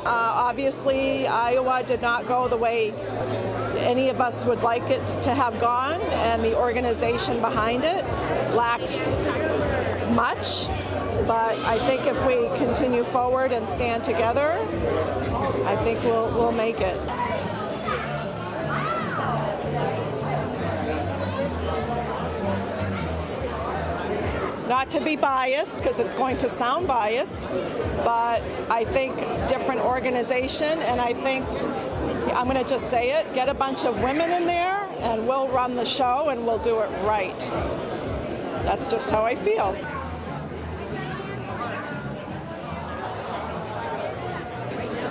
Obviously, Iowa did not go the way any of us would like it to have gone, and the organization behind it lacked much. But I think if we continue forward and stand together, I think we'll make it. Not to be biased, because it's going to sound biased, but I think different organization, and I think, I'm going to just say it, get a bunch of women in there and we'll run the show and we'll do it right. That's just how I feel.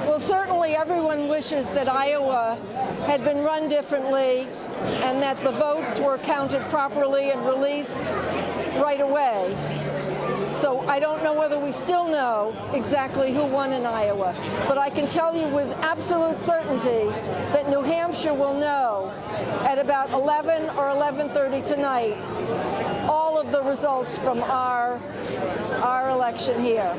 Well, certainly everyone wishes that Iowa had been run differently and that the votes were counted properly and released right away. So I don't know whether we still know exactly who won in Iowa, but I can tell you with absolute certainty that New Hampshire will know at about 11 or 11:30 tonight all of the results from our election here.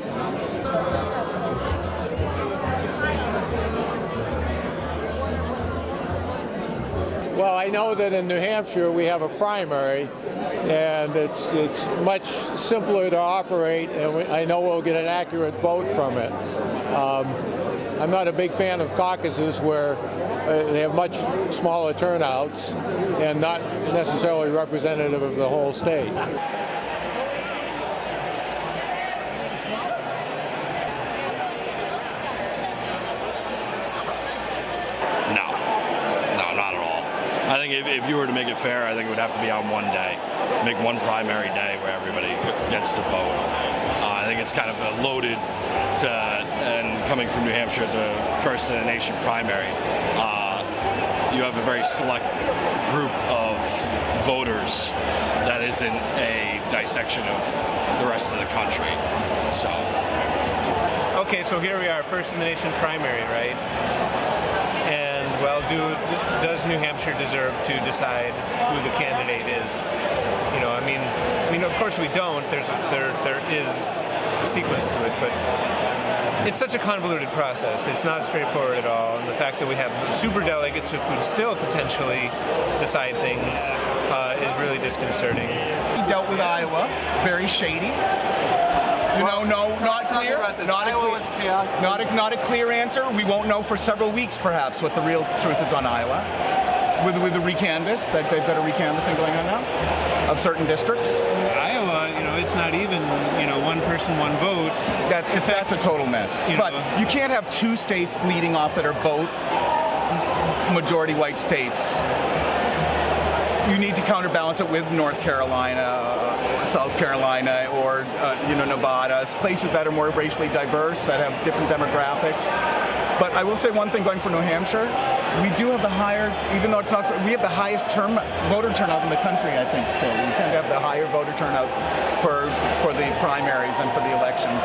Well, I know that in New Hampshire we have a primary, and it's much simpler to operate, and I know we'll get an accurate vote from it. I'm not a big fan of caucuses where they have much smaller turnouts and not necessarily representative of the whole state. I think if you were to make it fair, I think it would have to be on one day. Make one primary day where everybody gets to vote. I think it's kind of loaded and coming from New Hampshire as a first in the nation primary, you have a very select group of voters that isn't a dissection of the rest of the country. So. Okay, so here we are, first in the nation primary, right? Well, does New Hampshire deserve to decide who the candidate is? You know, I mean, of course we don't. There is a sequence to it, but it's such a convoluted process. It's not straightforward at all. And the fact that we have superdelegates who could still potentially decide things is really disconcerting. We dealt with Iowa, very shady. You know, not clear. Not a clear answer. We won't know for several weeks, perhaps, what the real truth is on Iowa. With the recanvass, that they've got a recanvassing going on now of certain districts. Iowa, it's not even, one person, one vote. That's a total mess. But you can't have two states leading off that are both majority white states. You need to counterbalance it with North Carolina, South Carolina, or Nevada, places that are more racially diverse, that have different demographics. But I will say one thing going for New Hampshire, we do have the higher, even though it's not, we have the highest voter turnout in the country, I think, still. We tend to have the higher voter turnout for the primaries and for the elections.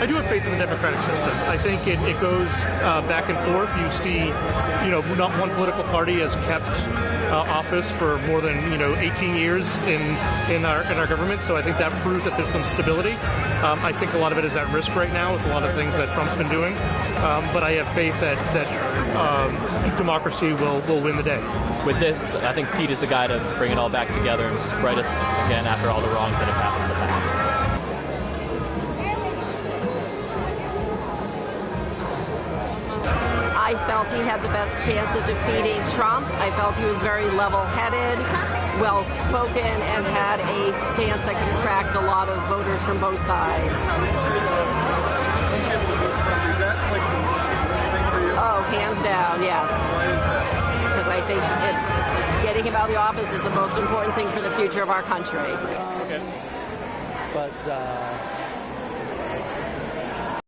I do have faith in the democratic system. I think it goes back and forth. You see, not one political party has kept office for more than 18 years in our government. So I think that proves that there's some stability. I think a lot of it is at risk right now with a lot of things that Trump's been doing. But I have faith that democracy will win the day. With this, I think Pete is the guy to bring it all back together and right us again after all the wrongs that have happened in the past. I felt he had the best chance of defeating Trump. I felt he was very level-headed, well-spoken, and had a stance that could attract a lot of voters from both sides. Oh, hands down, yes. Because I think getting him out of the office is the most important thing for the future of our country. Okay. But